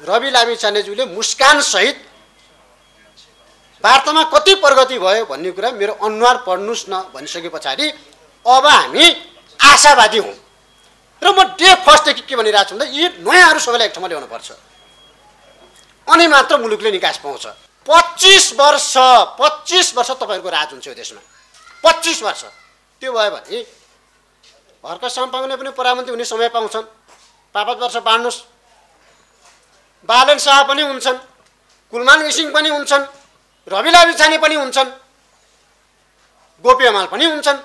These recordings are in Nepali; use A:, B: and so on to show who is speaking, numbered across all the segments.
A: रवि लामिछानेज्यूले मुस्कान सहित वार्तामा कति प्रगति भयो भन्ने कुरा मेरो अनुहार पढ्नुस् न भनिसके पछाडि अब हामी आशावादी हौं र म डे फर्स्टदेखि के भनिरहेको छु भन्दा यी नयाँहरू सबैलाई एक ठाउँमा ल्याउनु पर्छ अनि मात्र मुलुकले निकास पाउँछ। 25 वर्ष तपाईहरुको राज हुन्छ यो देशमा। 25 वर्ष त्यो भयो भने हर्क साम्पाङले पनि प्रधानमन्त्री हुने समय पाउँछन्। 5 वर्ष बाँड्नुस्। बालन शाह पनि हुन्छन्, कुलमान घिसिङ पनि हुन्छन्, रवि लामिछाने पनि हुन्छन्, गोपी हमाल पनि हुन्छन्।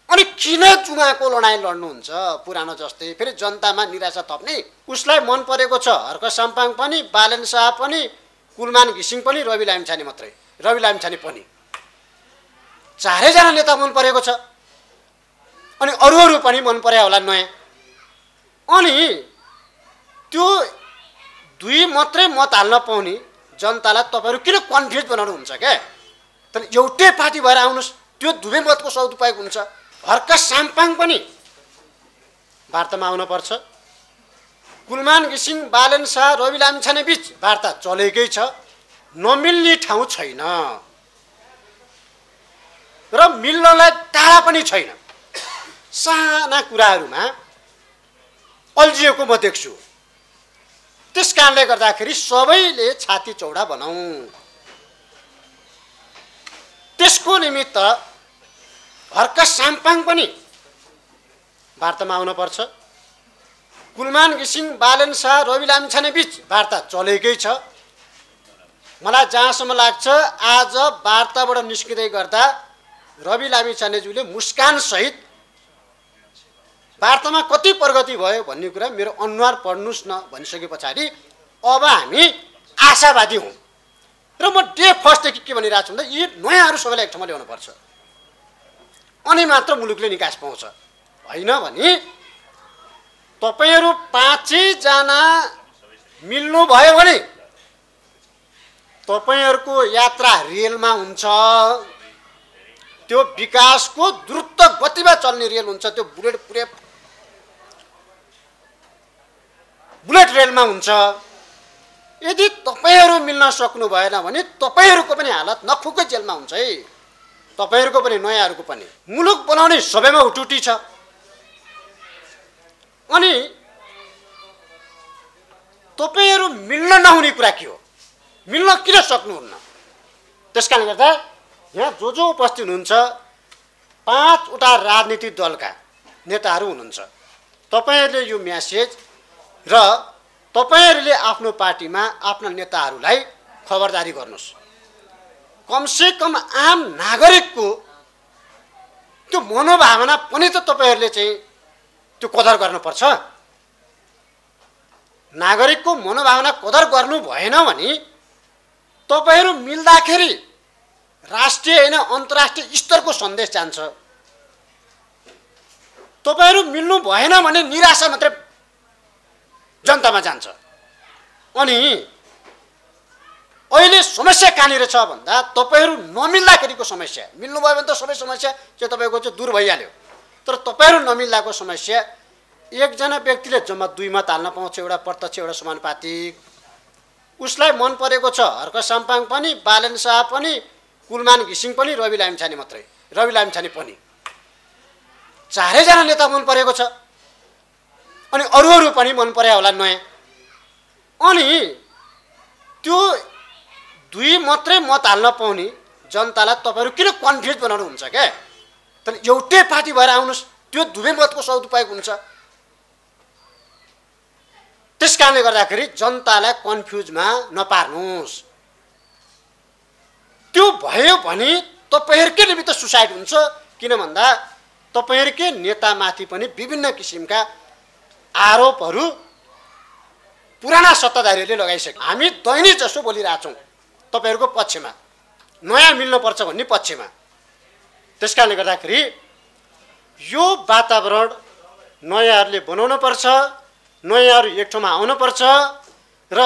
A: अनि किन चुनावको लडाई लड्नुहुन्छ पुरानो जस्तै? फेरि जनतामा निराशा थप्ने। उसलाई मन परेको छ हर्क साम्पाङ पनि, बालन शाह पनि, कुलमान घिसिङ पनि, रवि लामिछाने मात्रै। रवि लामिछाने पनि चारैजना नेता मन परेको छ। अनि अरू पनि मन पर्या होला नयाँ। अनि त्यो दुई मात्रै मत हाल्न पाउने जनतालाई तपाईहरु किन कन्फ्युज बनाउनुहुन्छ के? तर एउटै पार्टी भएर आउनुस्, त्यो दुवै मतको सदुपयोग हुन्छ। हर्क साम्पाङ पनि वार्तामा आउन पर्छ। कुलमान घिसिङ, बालन शाह, रवि लामिछाने बीच वार्ता चलेकै छ, नमिल्ने ठाउँ छैन र मिल्नलाई टाढा पनि छैन। साना कुराहरुमा अल्झिएको म देख्छु। त्यसकारणले गर्दाखेरि सबैले छाती चौडा बनाऊ। त्यसको निमित्त हर्क साम्पाङ पनि वार्तामा आउन पर्छ। कुलमान घिसिङ, बालन शाह, रवि लामिछाने बीच वार्ता चलेकै छ। मलाई जहाँसम्म लाग्छ आज वार्ताबाट निस्किँदै गर्दा रवि लामिछानेज्यूले मुस्कान सहित वार्तामा कति प्रगति भयो भन्ने कुरा मेरो अनुहार पढ्नुस् न भनिसके पछाडि अब हामी आशावादी हौं र म डे फर्स्टदेखि के भनिरहेको छु भन्दा यी नयाँहरू सबैलाई एक ठाउँमा ल्याउनु पर्छ अनि मात्र मुलुकले निकास पाउँछ। हैन भने तपाईहरु 5 जना मिल्नु भयो भने तपाईहरुको यात्रा रेलमा हुन्छ। त्यो विकासको द्रुत गतिमा चल्ने रेल हुन्छ। त्यो बुलेट रेलमा हुन्छ। यदि तपाईहरु मिल्न सक्नु भएन भने तपाईहरुको पनि हालत नखुकै जेलमा हुन्छ है। तपाईहरुको पनि नयाँहरुको पनि। मुलुक बनाउने सबैमा उटुटी छ। अनि तपाईहरु मिल्न नहुने कुरा के हो? मिल्न किन सक्नुहुन्न? त्यसकारणले गर्दा यहाँ जो उपस्थित हुनुहुन्छ 5 वटा राजनीतिक दलका नेताहरू हुनुहुन्छ। तपाईहरुले यो मेसेज र तपाईहरुले आफ्नो पार्टीमा आफ्ना नेताहरूलाई खबरदारी गर्नुस्। कमसे कम आम नागरिकको त्यो मनोभावना पनि त तपाईहरुले चाहिँ त्यो कदर गर्नुपर्छ। नागरिकको मनोभावना कदर गर्नु भएन भने तपाईहरु मिल्दाखेरि राष्ट्रिय हैन अन्तर्राष्ट्रिय स्तरको सन्देश जान्छ। तपाईहरु मिल्नु भएन भने निराशा मात्र जनतामा जान्छ। अनि अहिले समस्या कहाँनिर छ भन्दा तपाईहरु नमिल्दाखेरिको समस्या। मिल्नु भयो भने त सबै समस्या चाहिँ तपाईको चाहिँ दूर भइहाल्यो। तर तपाईहरु नमिल्दाको समस्या एकजना व्यक्तिले जम्मा 2 मत हाल्न पाउँछ, एउटा प्रत्यक्ष एउटा समानुपातिक। उसलाई मन परेको छ हर्क साम्पाङ पनि, बालन शाह पनि, कुलमान घिसिङ पनि, रवि लामिछाने मात्रै। रवि लामिछाने पनि चारैजना नेता मन परेको छ। अनि अरू पनि मन पर्या होला नयाँ। अनि त्यो 2 मात्रै मत हाल्न पाउने जनतालाई तपाईहरु किन कन्फ्युज बनाउनुहुन्छ के? तर एउटै पार्टी भएर आउनुस्, त्यो दुवै मतको सदुपयोग हुन्छ। त्यसकारणले गर्दाखेरि जनतालाई कन्फ्युजमा नपार्नुस्। त्यो भयो भने तपाईहरुकै निमित्त सुसाइड हुन्छ। किन भन्दा तपाईहरुकै नेतामाथि पनि विभिन्न किसिमका आरोपहरू पुराना सत्ताधारीहरूले लगाइसके। हामी दैनिक जसो बोलिरहेछौँ तपाईहरुको पक्षमा, नयाँ मिल्न पर्छ भन्ने पक्षमा। त्यसकारणले गर्दाखेरि यो वातावरण नयाँहरूले बनाउन पर्छ। नयाँहरू एक ठाउँमा आउन पर्छ र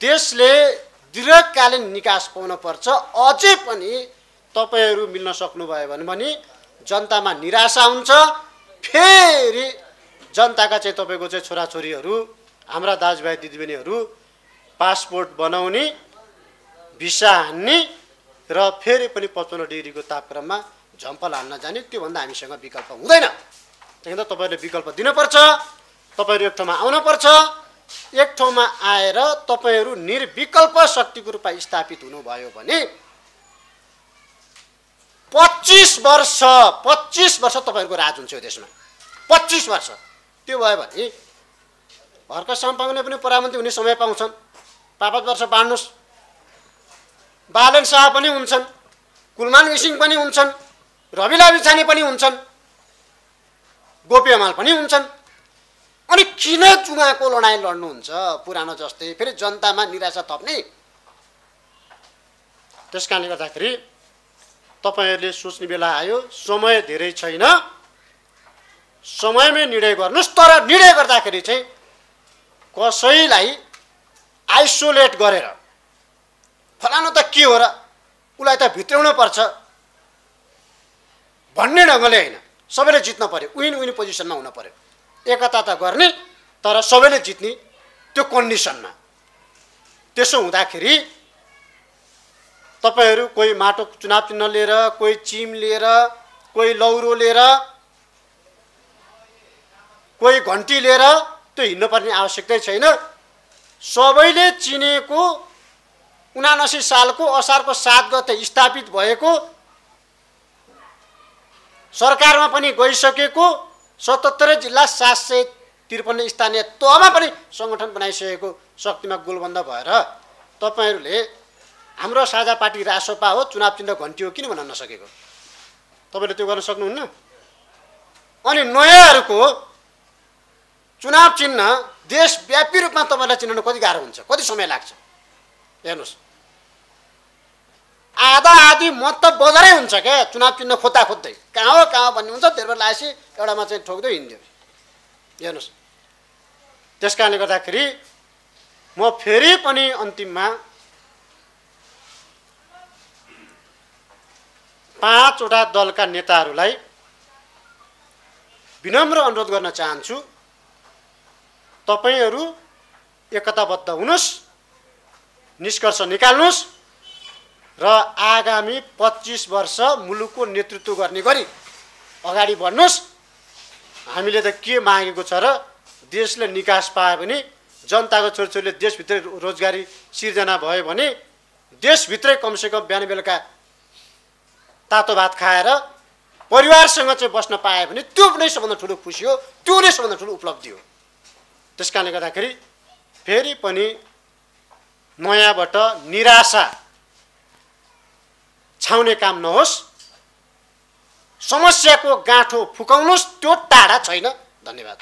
A: देशले दीर्घकालीन निकास पाउन पर्छ। अझै पनि तपाईहरु मिल्न सक्नु भयो भने जनतामा निराशा हुन्छ। फेरि जनताका चाहिँ तपाईको चाहिँ छोराछोरीहरू हाम्रा दाजुभाइ दिदीबहिनीहरू पासपोर्ट बनाउने, भिसा हान्ने र फेरि पनि 55 डिग्रीको तापक्रममा झम्पल हान्न जाने, त्योभन्दा हामीसँग विकल्प हुँदैन। त्यही त तपाईँहरूले विकल्प दिनुपर्छ। तपाईँहरू एक ठाउँमा आउनुपर्छ। एक ठाउँमा आएर तपाईँहरू निर्विकल्प शक्तिको रूपमा स्थापित हुनुभयो भने 25 वर्ष तपाईँहरूको राज हुन्छ यो देशमा। 25 वर्ष। त्यो भयो भने हर्क साम्पाङले पनि प्रधानमन्त्री हुने समय पाउँछन्। 5 वर्ष बाँड्नुहोस्। बालन शाह पनि हुन्छन्, कुलमान घिसिङ पनि हुन्छन्, रवि लामिछाने पनि हुन्छन्, गोपी हमाल पनि हुन्छन्। अनि किन चुनावको लडाइँ लड्नुहुन्छ पुरानो जस्तै, फेरि जनतामा निराशा थप्ने? त्यस कारणले गर्दाखेरि तपाईँहरूले सोच्ने बेला आयो, समय धेरै छैन, समयमै निर्णय गर्नुहोस्। तर निर्णय गर्दाखेरि चाहिँ कसैलाई आइसोलेट गरेर फलानु त के हो र, उसलाई त भित्राउनु पर्छ भन्ने ढङ्गले होइन। सबैले जित्न पर्यो, विन विन पोजिसनमा हुन पर्यो। एकता त गर्ने तर सबैले जित्ने त्यो कन्डिसनमा। त्यसो हुँदाखेरि तपाईँहरू कोही माटो चुनाव चिन्ह लिएर, कोही चिम लिएर, कोही लौरो लिएर, कोही घन्टी लिएर त्यो हिँड्नुपर्ने आवश्यकता छैन। सबैले चिनेको 79 सालको असारको 7 गते स्थापित भएको, सरकारमा पनि गइसकेको 77 जिल्ला 753 स्थानीय तहमा पनि सङ्गठन बनाइसकेको शक्तिमा गोलबन्द भएर तपाईँहरूले हाम्रो साझा पार्टी रासोपा हो, चुनाव चिन्ह घन्टी हो किन भन्न नसकेको? तपाईँले त्यो गर्न सक्नुहुन्न। अनि नयाँहरूको चुनाव चिन्ह देशव्यापी रूपमा तपाईँलाई चिनाउन कति गाह्रो हुन्छ, कति समय लाग्छ हेर्नुहोस्। आधा आधी मत त बजारै हुन्छ क्या चुनाव चिन्ह खोज्दा खोज्दै, कहाँ भन्ने हुन्छ। धेरै बेर लागेपछि एउटामा चाहिँ ठोक्दै हिँड्यो हेर्नुहोस्। त्यस कारणले गर्दाखेरि म फेरि पनि अन्तिममा 5 वटा दलका नेताहरूलाई विनम्र अनुरोध गर्न चाहन्छु, तपाईँहरू एकताबद्ध हुनुहोस्, निष्कर्ष निकाल्नुहोस् र आगामी 25 वर्ष मुलुकको नेतृत्व गर्ने गरी अगाडि बढ्नुहोस्। हामीले त के मागेको छ र, देशले निकास पायो भने, जनताको छोरीछोरीले देशभित्रै रोजगारी सिर्जना भयो भने, देशभित्रै कमसेकम बिहान बेलुका तातो भात खाएर परिवारसँग चाहिँ बस्न पायो भने त्यो नै सबभन्दा ठुलो खुसी हो, त्यो नै सबभन्दा ठुलो उपलब्धि हो। त्यस कारणले गर्दाखेरि फेरि पनि नयाँबाट निराशा छाउने काम नहोस्। समस्याको गाँठो फुकाउनुहोस्, त्यो टाढा छैन। धन्यवाद।